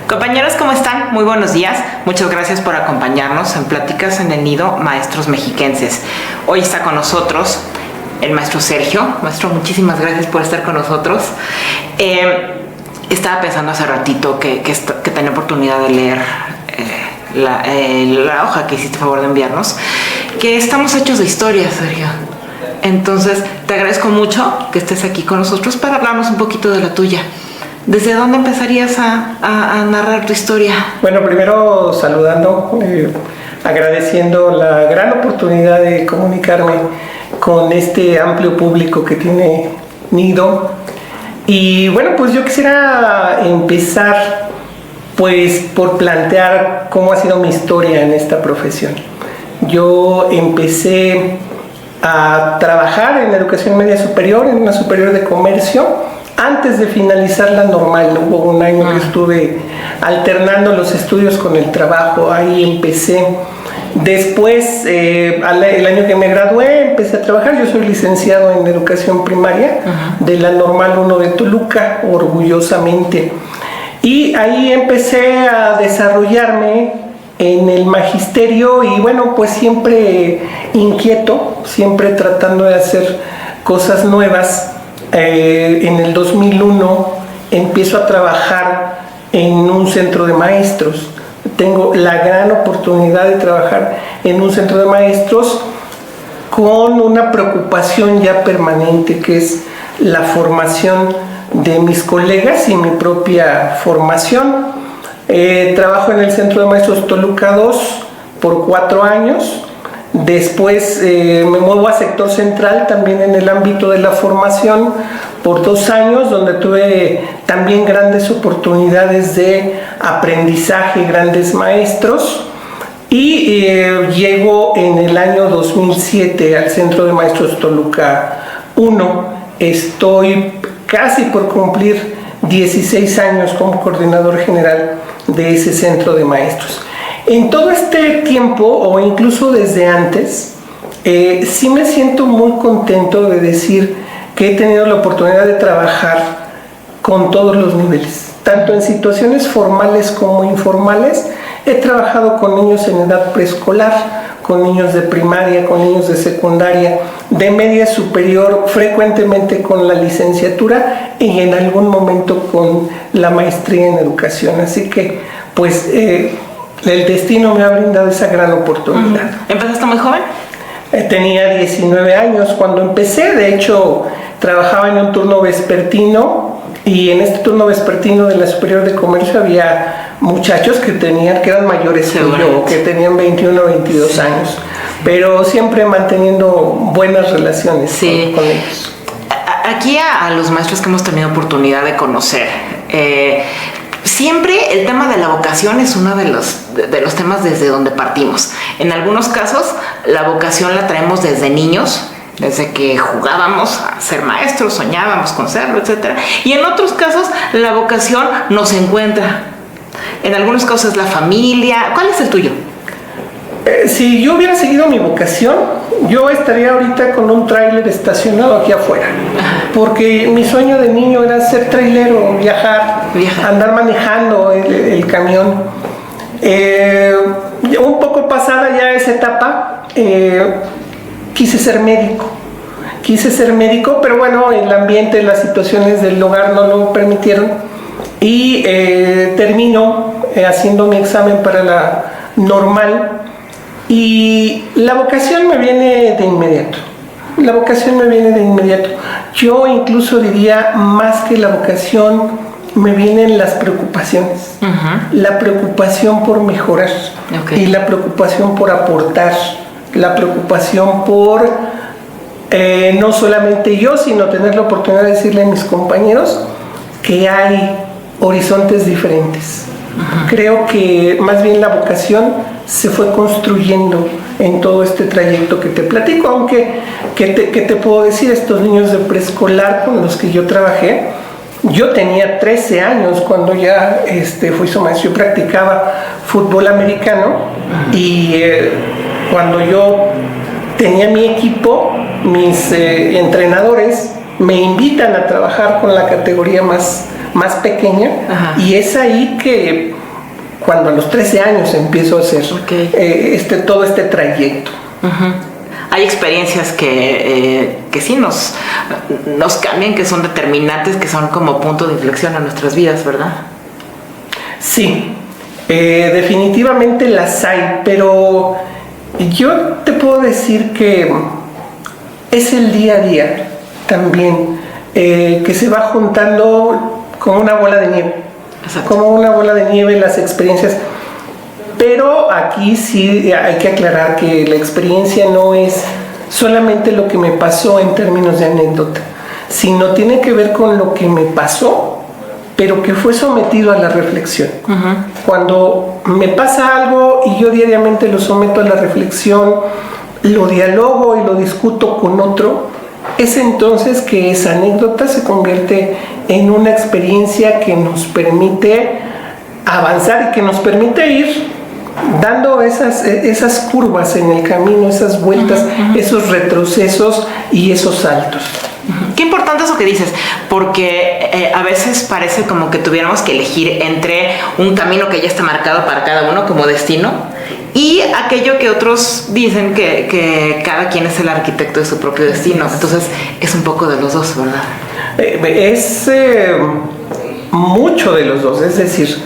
Compañeros, ¿cómo están? Muy buenos días. Muchas gracias por acompañarnos en Pláticas en el Nido Maestros Mexiquenses. Hoy está con nosotros el maestro Sergio. Maestro, muchísimas gracias por estar con nosotros. Estaba pensando hace ratito que tenía oportunidad de leer la hoja que hiciste favor de enviarnos, que estamos hechos de historia, Sergio. Entonces, te agradezco mucho que estés aquí con nosotros para hablarnos un poquito de la tuya. ¿Desde dónde empezarías a narrar tu historia? Bueno, primero saludando, agradeciendo la gran oportunidad de comunicarme con este amplio público que tiene Nido. Y bueno, pues yo quisiera empezar pues por plantear cómo ha sido mi historia en esta profesión. Yo empecé a trabajar en la educación media superior, en una superior de comercio, antes de finalizar la normal. Hubo un año que estuve alternando los estudios con el trabajo, ahí empecé. Después, el año que me gradué, empecé a trabajar. Yo soy licenciado en educación primaria de la Normal 1 de Toluca, orgullosamente. Y ahí empecé a desarrollarme en el magisterio y bueno, pues siempre inquieto, siempre tratando de hacer cosas nuevas. En el 2001 empiezo a trabajar en un centro de maestros. Tengo la gran oportunidad de trabajar en un centro de maestros con una preocupación ya permanente, que es la formación de mis colegas y mi propia formación. Trabajo en el centro de maestros Toluca 2 por 4 años. Después me muevo a sector central, también en el ámbito de la formación, por 2 años, donde tuve también grandes oportunidades de aprendizaje, grandes maestros. Y llego en el año 2007 al Centro de Maestros Toluca 1. Estoy casi por cumplir 16 años como coordinador general de ese centro de maestros. En todo este tiempo, o incluso desde antes, sí me siento muy contento de decir que he tenido la oportunidad de trabajar con todos los niveles, tanto en situaciones formales como informales. He trabajado con niños en edad preescolar, con niños de primaria, con niños de secundaria, de media superior, frecuentemente con la licenciatura y en algún momento con la maestría en educación. Así que, pues, el destino me ha brindado esa gran oportunidad. ¿Empezaste muy joven? Tenía 19 años cuando empecé. De hecho, trabajaba en un turno vespertino, y en este turno vespertino de la Superior de Comercio había muchachos que eran mayores que yo, que tenían 21 o 22 años, pero siempre manteniendo buenas relaciones con ellos. Aquí a los maestros que hemos tenido oportunidad de conocer, siempre el tema de la vocación es uno de los temas desde donde partimos. En algunos casos, la vocación la traemos desde niños, desde que jugábamos a ser maestros, soñábamos con serlo, etc. Y en otros casos, la vocación nos encuentra. En algunos casos es la familia. ¿Cuál es el tuyo? Si yo hubiera seguido mi vocación, yo estaría ahorita con un tráiler estacionado aquí afuera. Porque mi sueño de niño era ser trailero, viajar. Andar manejando el camión. Un poco pasada ya esa etapa, quise ser médico, pero bueno, el ambiente, las situaciones del hogar no lo permitieron. Y termino haciendo mi examen para la normal. Y la vocación me viene de inmediato. Yo incluso diría, más que la vocación, me vienen las preocupaciones. La preocupación por mejorar, y la preocupación por aportar, la preocupación por no solamente yo, sino tener la oportunidad de decirle a mis compañeros que hay horizontes diferentes. Creo que más bien la vocación se fue construyendo en todo este trayecto que te platico, aunque, ¿qué te puedo decir? Estos niños de preescolar con los que yo trabajé, yo tenía 13 años cuando ya fui su maestro. Yo practicaba fútbol americano y cuando yo tenía mi equipo, mis entrenadores me invitan a trabajar con la categoría más más pequeña. Ajá. Y es ahí que cuando a los 13 años empiezo a hacer todo este trayecto. Uh-huh. Hay experiencias que sí nos cambian, que son determinantes, que son como punto de inflexión en nuestras vidas, ¿verdad? Sí, definitivamente las hay, pero yo te puedo decir que es el día a día también, que se va juntando como una bola de nieve. Exacto. Como una bola de nieve las experiencias. Pero aquí sí hay que aclarar que la experiencia no es solamente lo que me pasó en términos de anécdota, sino tiene que ver con lo que me pasó, pero que fue sometido a la reflexión. Uh-huh. Cuando me pasa algo y yo diariamente lo someto a la reflexión, lo dialogo y lo discuto con otro, es entonces que esa anécdota se convierte en una experiencia que nos permite avanzar y que nos permite ir dando esas curvas en el camino, esas vueltas, uh-huh, esos retrocesos y esos saltos. Qué importante eso que dices, porque a veces parece como que tuviéramos que elegir entre un camino que ya está marcado para cada uno como destino y aquello que otros dicen que cada quien es el arquitecto de su propio destino. Entonces es un poco de los dos, ¿verdad? Es mucho de los dos. Es decir,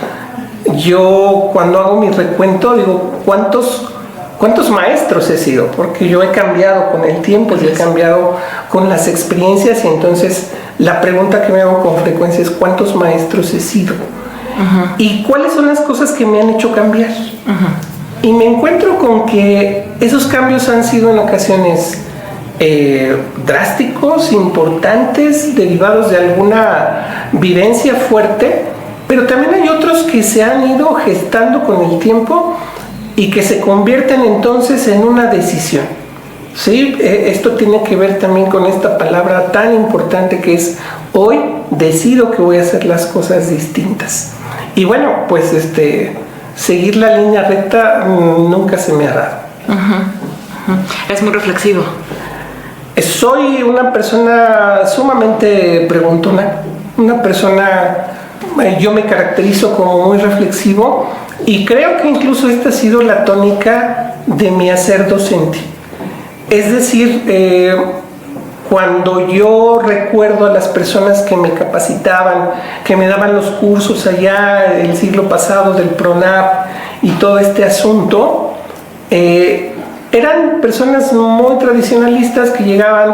yo cuando hago mi recuento digo, ¿cuántos maestros he sido? Porque yo he cambiado con el tiempo, yo he cambiado con las experiencias, y entonces la pregunta que me hago con frecuencia es ¿cuántos maestros he sido? Uh-huh. ¿Y cuáles son las cosas que me han hecho cambiar? Uh-huh. Y me encuentro con que esos cambios han sido en ocasiones drásticos, importantes, derivados de alguna vivencia fuerte, pero también hay otros que se han ido gestando con el tiempo y que se convierten entonces en una decisión. ¿Sí? Esto tiene que ver también con esta palabra tan importante que es hoy decido que voy a hacer las cosas distintas. Y bueno, pues seguir la línea recta nunca se me ha dado. Uh-huh. Uh-huh. Es muy reflexivo. Soy una persona sumamente preguntona, una persona, yo me caracterizo como muy reflexivo, y creo que incluso esta ha sido la tónica de mi hacer docente. Es decir, cuando yo recuerdo a las personas que me capacitaban, que me daban los cursos allá el siglo pasado del PRONAP y todo este asunto, eran personas muy tradicionalistas que llegaban,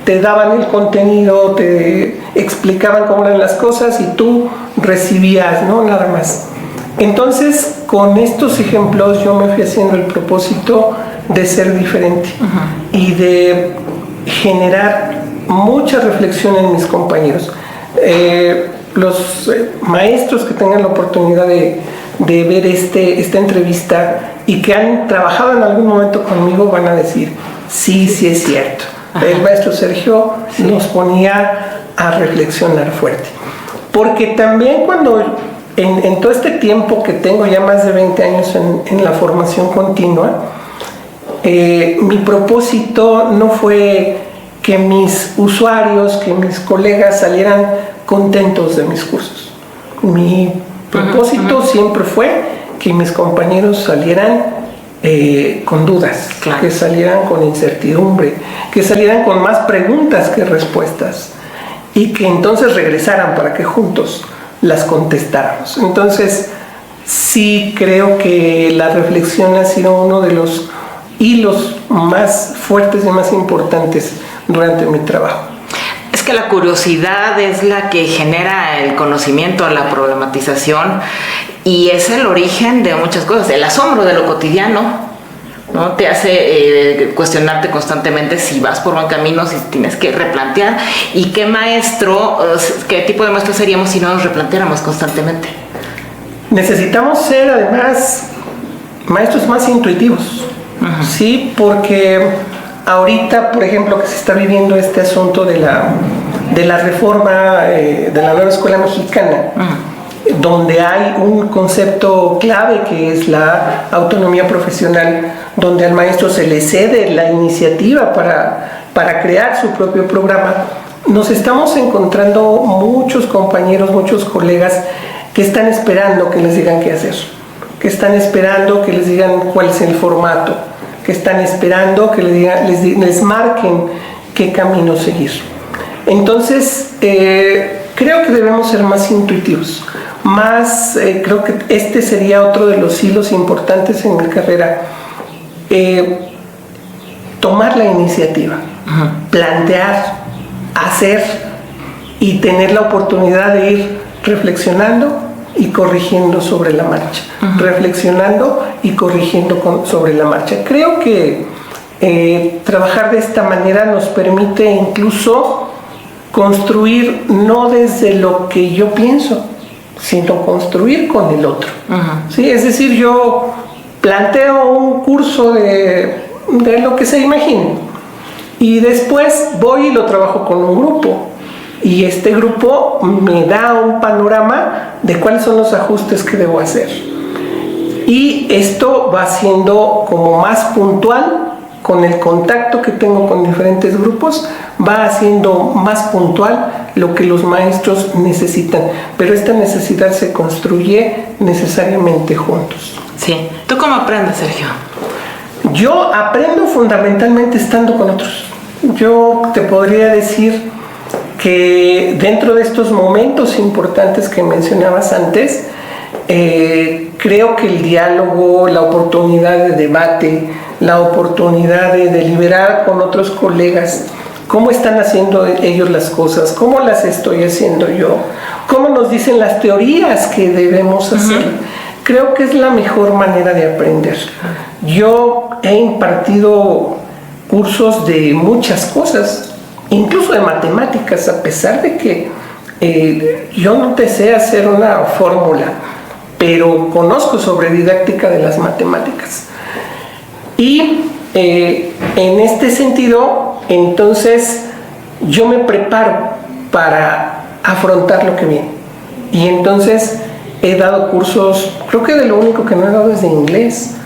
te daban el contenido, te explicaban cómo eran las cosas y tú recibías, ¿no? Nada más. Entonces, con estos ejemplos yo me fui haciendo el propósito de ser diferente, uh-huh, y de generar mucha reflexión en mis compañeros. Los maestros que tengan la oportunidad de ver esta entrevista y que han trabajado en algún momento conmigo van a decir, sí es cierto. Ajá. El maestro Sergio nos ponía a reflexionar fuerte. Porque también cuando en todo este tiempo que tengo, ya más de 20 años en la formación continua, mi propósito no fue que mis usuarios, que mis colegas salieran contentos de mis cursos. Mi propósito siempre fue que mis compañeros salieran con dudas, claro, que salieran con incertidumbre, que salieran con más preguntas que respuestas, y que entonces regresaran para que juntos las contestáramos. Entonces, sí creo que la reflexión ha sido uno de los hilos más fuertes y más importantes durante mi trabajo. Es que la curiosidad es la que genera el conocimiento, la problematización, y es el origen de muchas cosas. El asombro de lo cotidiano, ¿no? Te hace cuestionarte constantemente si vas por buen camino, si tienes que replantear. ¿Y qué maestro, qué tipo de maestro seríamos si no nos replanteáramos constantemente? Necesitamos ser además maestros más intuitivos, uh-huh, sí, porque ahorita, por ejemplo, que se está viviendo este asunto de la reforma de la nueva escuela mexicana, uh-huh, donde hay un concepto clave que es la autonomía profesional, donde al maestro se le cede la iniciativa para crear su propio programa. nos estamos encontrando muchos compañeros, muchos colegas que están esperando que les digan qué hacer, que están esperando que les digan cuál es el formato, que están esperando que les marquen qué camino seguir. Entonces, creo que debemos ser más intuitivos, creo que este sería otro de los hilos importantes en mi carrera, tomar la iniciativa, plantear, hacer y tener la oportunidad de ir reflexionando y corrigiendo sobre la marcha, reflexionando y corrigiendo sobre la marcha. Creo que trabajar de esta manera nos permite incluso construir no desde lo que yo pienso, sino construir con el otro. ¿Sí? Es decir, yo planteo un curso de lo que se imagine y después voy y lo trabajo con un grupo. Y este grupo me da un panorama de cuáles son los ajustes que debo hacer. Y esto va siendo como más puntual, con el contacto que tengo con diferentes grupos, va haciendo más puntual lo que los maestros necesitan. Pero esta necesidad se construye necesariamente juntos. Sí. ¿Tú cómo aprendes, Sergio? Yo aprendo fundamentalmente estando con otros. Yo te podría decir que dentro de estos momentos importantes que mencionabas antes, creo que el diálogo, la oportunidad de debate, la oportunidad de deliberar con otros colegas cómo están haciendo ellos las cosas, cómo las estoy haciendo yo, cómo nos dicen las teorías que debemos hacer, creo que es la mejor manera de aprender. Yo he impartido cursos de muchas cosas, incluso de matemáticas, a pesar de que yo no te sé hacer una fórmula, pero conozco sobre didáctica de las matemáticas. Y en este sentido, entonces, yo me preparo para afrontar lo que viene. Y entonces he dado cursos, creo que de lo único que no he dado es de inglés,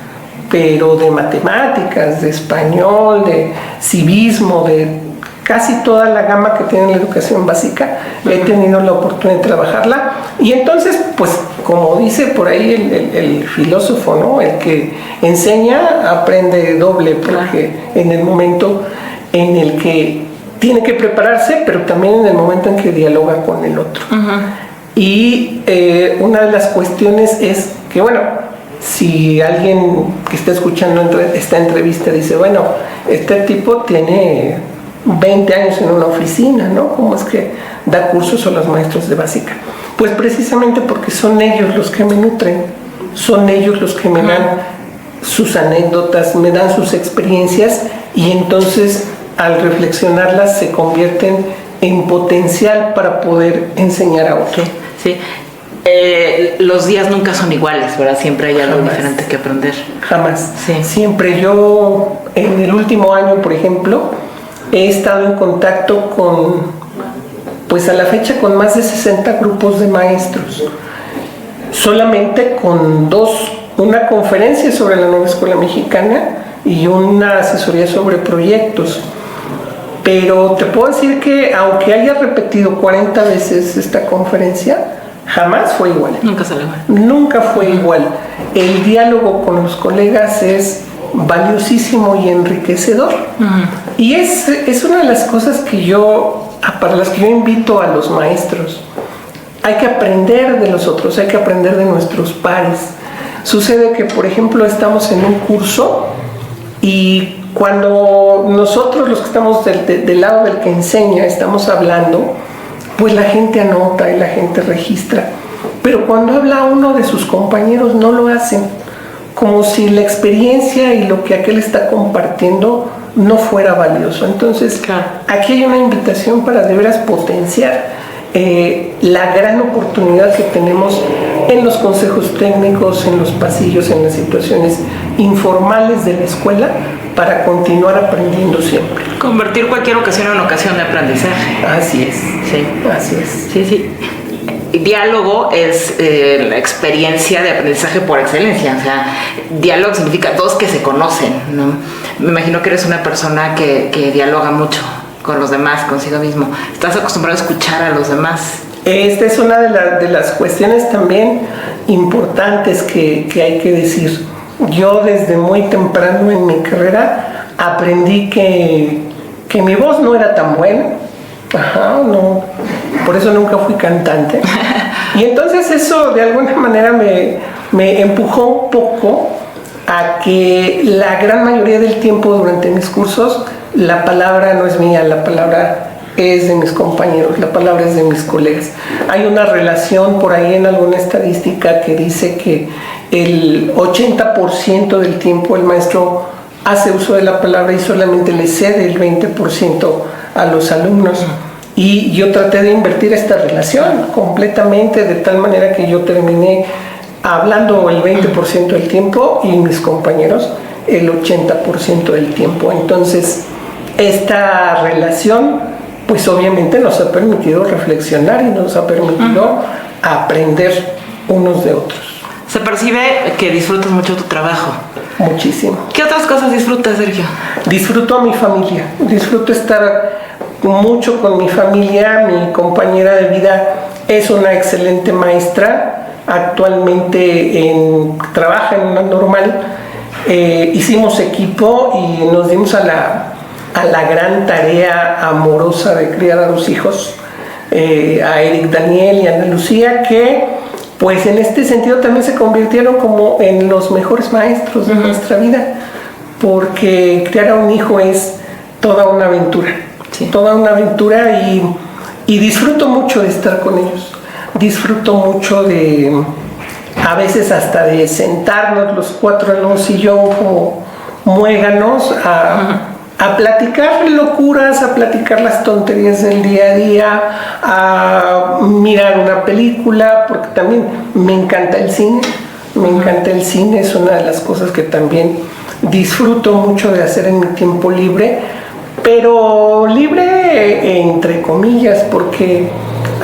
pero de matemáticas, de español, de civismo, de casi toda la gama que tiene la educación básica, he tenido la oportunidad de trabajarla. Y entonces, pues, como dice por ahí el filósofo, ¿no? El que enseña aprende doble, porque en el momento en el que tiene que prepararse, pero también en el momento en que dialoga con el otro. Y una de las cuestiones es que, bueno, si alguien que está escuchando esta entrevista dice, bueno, este tipo tiene 20 años en una oficina, ¿no? ¿Cómo es que da cursos a los maestros de básica? Pues precisamente porque son ellos los que me nutren, son ellos los que me dan sus anécdotas, me dan sus experiencias, y entonces al reflexionarlas se convierten en potencial para poder enseñar a otro. Sí. Los días nunca son iguales, ¿verdad? Siempre hay algo diferente que aprender. Jamás. Sí. Siempre. Yo en el último año, por ejemplo, he estado en contacto con, pues a la fecha, con más de 60 grupos de maestros. Solamente con una conferencia sobre la nueva escuela mexicana y una asesoría sobre proyectos. Pero te puedo decir que aunque haya repetido 40 veces esta conferencia, jamás fue igual. Nunca sale igual. Nunca fue igual. El diálogo con los colegas es valiosísimo y enriquecedor. Y es una de las cosas para las que yo invito a los maestros. Hay que aprender de los otros, hay que aprender de nuestros pares. Sucede que, por ejemplo, estamos en un curso y cuando nosotros, los que estamos del lado del que enseña, estamos hablando, pues la gente anota y la gente registra. Pero cuando habla uno de sus compañeros no lo hacen, como si la experiencia y lo que aquel está compartiendo no fuera valioso. Entonces, aquí hay una invitación para de veras potenciar la gran oportunidad que tenemos en los consejos técnicos, en los pasillos, en las situaciones informales de la escuela, para continuar aprendiendo siempre. Convertir cualquier ocasión en ocasión de aprendizaje. Así es. Sí. Así es. Sí, sí. Diálogo es la experiencia de aprendizaje por excelencia. O sea, diálogo significa dos que se conocen, ¿no? Me imagino que eres una persona que dialoga mucho con los demás, consigo mismo. ¿Estás acostumbrado a escuchar a los demás? Esta es una de las cuestiones también importantes que hay que decir. Yo desde muy temprano en mi carrera aprendí que mi voz no era tan buena. No, por eso nunca fui cantante. Y entonces eso de alguna manera me empujó un poco a que la gran mayoría del tiempo durante mis cursos la palabra no es mía, la palabra es de mis compañeros, la palabra es de mis colegas. Hay una relación por ahí en alguna estadística que dice que el 80% del tiempo el maestro hace uso de la palabra y solamente le cede el 20% a los alumnos. Y yo traté de invertir esta relación completamente de tal manera que yo terminé hablando el 20% del tiempo y mis compañeros el 80% del tiempo. Entonces, esta relación pues obviamente nos ha permitido reflexionar y nos ha permitido aprender unos de otros. Se percibe que disfrutas mucho tu trabajo. Muchísimo. ¿Qué otras cosas disfrutas, Sergio? Disfruto a mi familia, disfruto estar mucho con mi familia. Mi compañera de vida es una excelente maestra, actualmente trabaja en una normal. Hicimos equipo y nos dimos a la gran tarea amorosa de criar a los hijos, a Eric Daniel y a Ana Lucía, que pues en este sentido también se convirtieron como en los mejores maestros de nuestra vida, porque criar a un hijo es toda una aventura, toda una aventura, y disfruto mucho de estar con ellos, disfruto mucho a veces hasta de sentarnos los cuatro en un sillón como muéganos a platicar locuras, a platicar las tonterías del día a día, a mirar una película, porque también me encanta el cine. Me encanta el cine, es una de las cosas que también disfruto mucho de hacer en mi tiempo libre, pero libre entre comillas, porque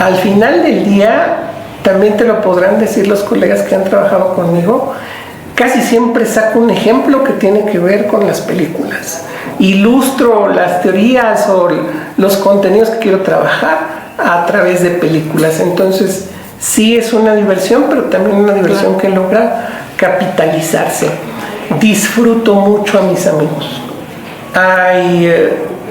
al final del día, también te lo podrán decir los colegas que han trabajado conmigo, casi siempre saco un ejemplo que tiene que ver con las películas. Ilustro las teorías o los contenidos que quiero trabajar a través de películas. Entonces, sí es una diversión, pero también una diversión que logra capitalizarse. Disfruto mucho a mis amigos.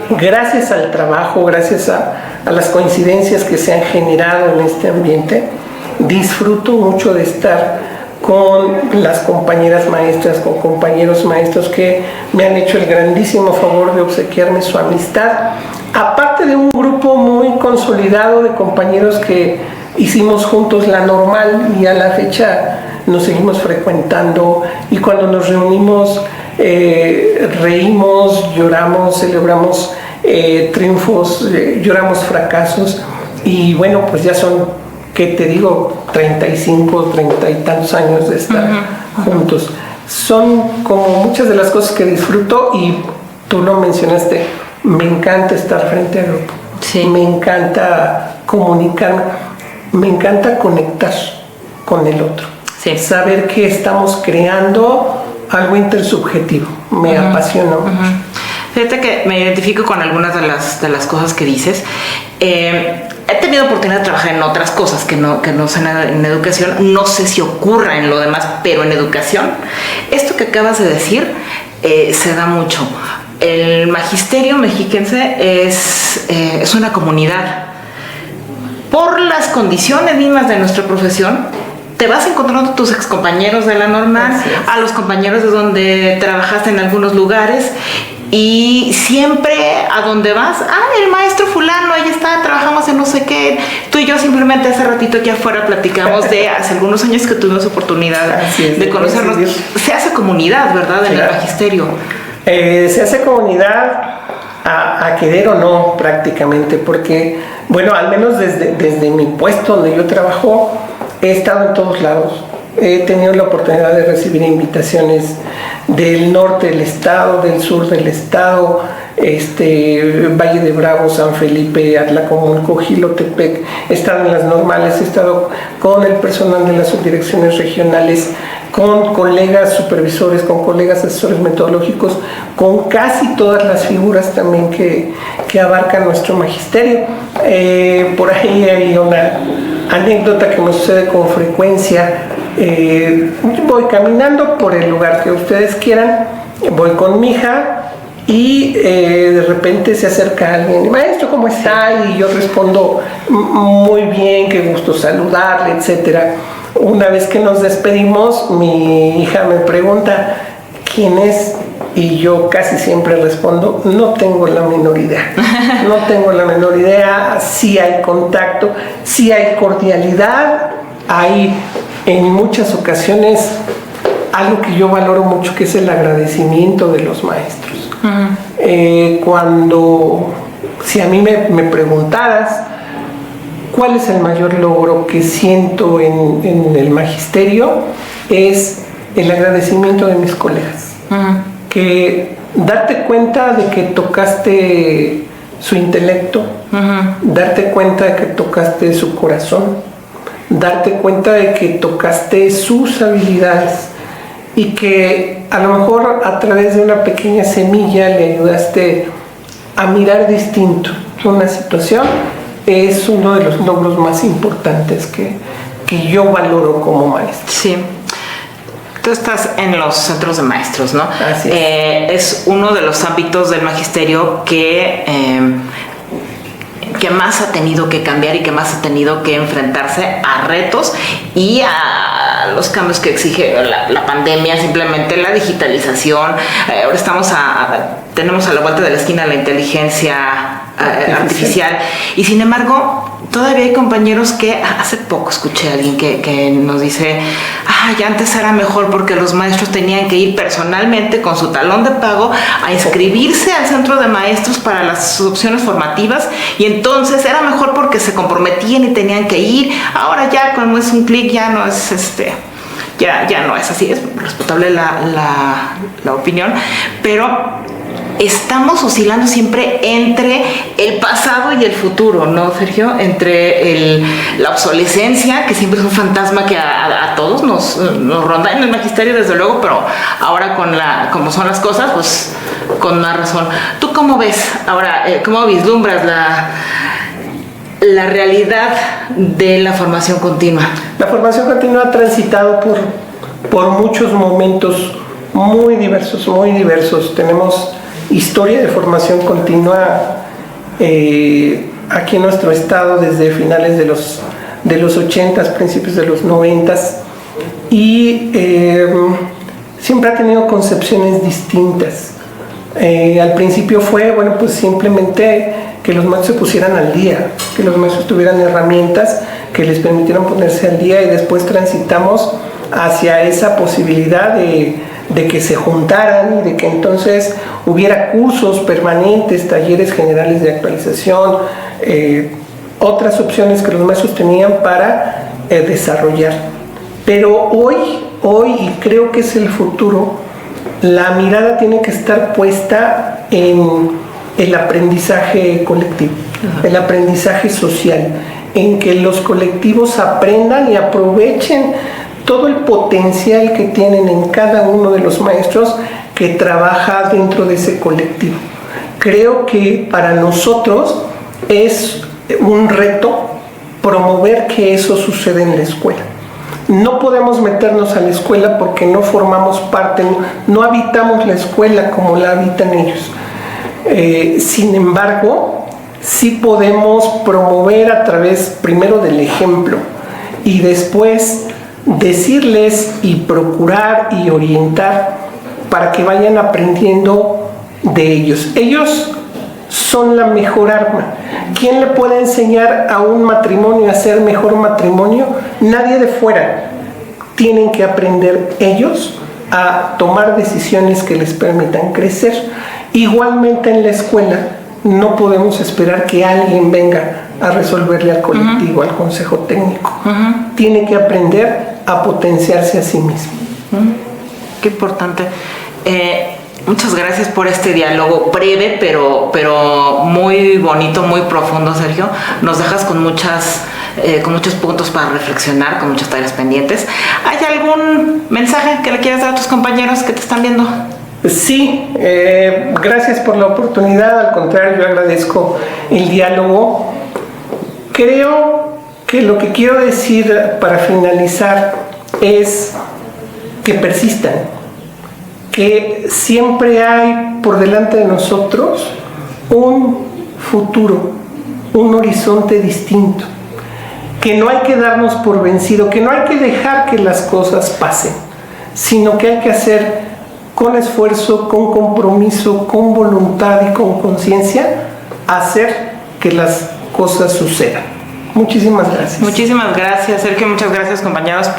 Gracias al trabajo, gracias a las coincidencias que se han generado en este ambiente, disfruto mucho de estar con las compañeras maestras, con compañeros maestros que me han hecho el grandísimo favor de obsequiarme su amistad, aparte de un grupo muy consolidado de compañeros que hicimos juntos la normal y a la fecha nos seguimos frecuentando, y cuando nos reunimos reímos, lloramos, celebramos triunfos, lloramos fracasos, y bueno, pues ya son, ¿qué te digo? 35, 30 y tantos años de estar juntos. Son como muchas de las cosas que disfruto, y tú lo mencionaste, me encanta estar frente al grupo. Sí. Me encanta comunicarme, me encanta conectar con el otro. Sí. Saber que estamos creando algo intersubjetivo, me apasiona mucho. Fíjate que me identifico con algunas de las cosas que dices. He tenido oportunidad de trabajar en otras cosas que no son en educación. No sé si ocurra en lo demás, pero en educación, esto que acabas de decir se da mucho. El magisterio mexiquense es una comunidad. Por las condiciones mismas de nuestra profesión, te vas encontrando tus excompañeros de la normal, a los compañeros de donde trabajaste en algunos lugares, y siempre a donde vas, el maestro fulano, ahí está, trabajamos en no sé qué. Tú y yo simplemente hace ratito aquí afuera platicamos de hace algunos años que tuvimos oportunidad de conocernos. Se hace comunidad, ¿verdad? En el magisterio. Se hace comunidad a querer o no, prácticamente, porque, bueno, al menos desde mi puesto donde yo trabajo, he estado en todos lados. He tenido la oportunidad de recibir invitaciones del norte del estado, del sur del estado, Valle de Bravo, San Felipe, Atlacomulco, Jilotepec. He estado en las normales, he estado con el personal de las subdirecciones regionales con colegas supervisores, con colegas asesores metodológicos, con casi todas las figuras también que abarcan nuestro magisterio. Por ahí hay una anécdota que me sucede con frecuencia. Voy caminando por el lugar que ustedes quieran, voy con mi hija y de repente se acerca alguien, maestro, ¿cómo está? Y yo respondo, muy bien, qué gusto saludarle, etcétera. Una vez que nos despedimos, mi hija me pregunta, ¿quién es? Y yo casi siempre respondo, no tengo la menor idea. No tengo la menor idea. Sí hay contacto, sí hay cordialidad, hay en muchas ocasiones algo que yo valoro mucho, que es el agradecimiento de los maestros. Si a mí me preguntaras cuál es el mayor logro que siento en el magisterio, es el agradecimiento de mis colegas. Que darte cuenta de que tocaste su intelecto, darte cuenta de que tocaste su corazón, darte cuenta de que tocaste sus habilidades y que a lo mejor a través de una pequeña semilla le ayudaste a mirar distinto una situación, es uno de los logros más importantes que yo valoro como maestro. Sí. Tú estás en los centros de maestros, ¿no? Así es. Es uno de los ámbitos del magisterio que más ha tenido que cambiar y que más ha tenido que enfrentarse a retos y a los cambios que exige la pandemia, simplemente la digitalización. Ahora tenemos a la vuelta de la esquina la inteligencia artificial y sin embargo todavía hay compañeros que hace poco escuché a alguien que nos dice, ya antes era mejor porque los maestros tenían que ir personalmente con su talón de pago a inscribirse al centro de maestros para las opciones formativas y entonces era mejor porque se comprometían y tenían que ir. Ahora ya como es un clic ya no es ya no es así. Es respetable la opinión, pero estamos oscilando siempre entre el pasado y el futuro, ¿no, Sergio? Entre la obsolescencia, que siempre es un fantasma que a todos nos ronda en el magisterio, desde luego, pero ahora como son las cosas, pues con más razón. ¿Tú cómo ves ahora, cómo vislumbras la realidad de la formación continua? La formación continua ha transitado por muchos momentos muy diversos. Tenemos historia de formación continua aquí en nuestro estado desde finales de los 80s, principios de los 90s, y siempre ha tenido concepciones distintas. Al principio fue, pues simplemente que los maestros se pusieran al día, que los maestros tuvieran herramientas que les permitieran ponerse al día, y después transitamos hacia esa posibilidad de que se juntaran y de que entonces hubiera cursos permanentes, talleres generales de actualización, otras opciones que los maestros tenían para desarrollar. Pero hoy, y creo que es el futuro, la mirada tiene que estar puesta en el aprendizaje colectivo, el aprendizaje social, en que los colectivos aprendan y aprovechen todo el potencial que tienen en cada uno de los maestros que trabaja dentro de ese colectivo. Creo que para nosotros es un reto promover que eso suceda en la escuela. No podemos meternos a la escuela porque no formamos parte, no habitamos la escuela como la habitan ellos. Sin embargo, sí podemos promover a través primero del ejemplo y después decirles y procurar y orientar para que vayan aprendiendo de ellos. Ellos son la mejor arma. ¿Quién le puede enseñar a un matrimonio a ser mejor matrimonio? Nadie de fuera. Tienen que aprender ellos a tomar decisiones que les permitan crecer. Igualmente en la escuela no podemos esperar que alguien venga a resolverle al colectivo, al consejo técnico. Tiene que aprender a potenciarse a sí mismo. Qué importante. Muchas gracias por este diálogo breve, pero muy bonito, muy profundo, Sergio. Nos dejas con muchas con muchos puntos para reflexionar, con muchas tareas pendientes. ¿Hay algún mensaje que le quieras dar a tus compañeros que te están viendo? Sí, gracias por la oportunidad. Al contrario, yo agradezco el diálogo. Creo que lo que quiero decir para finalizar es que persistan, que siempre hay por delante de nosotros un futuro, un horizonte distinto, que no hay que darnos por vencido, que no hay que dejar que las cosas pasen, sino que hay que hacer con esfuerzo, con compromiso, con voluntad y con conciencia, hacer que las cosas sucedan. Muchísimas gracias. Muchísimas gracias, Sergio. Muchas gracias, compañeros,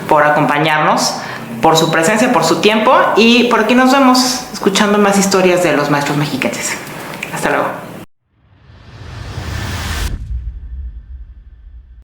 por acompañarnos, por su presencia, por su tiempo. Y por aquí nos vemos escuchando más historias de los maestros mexiquenses. Hasta luego.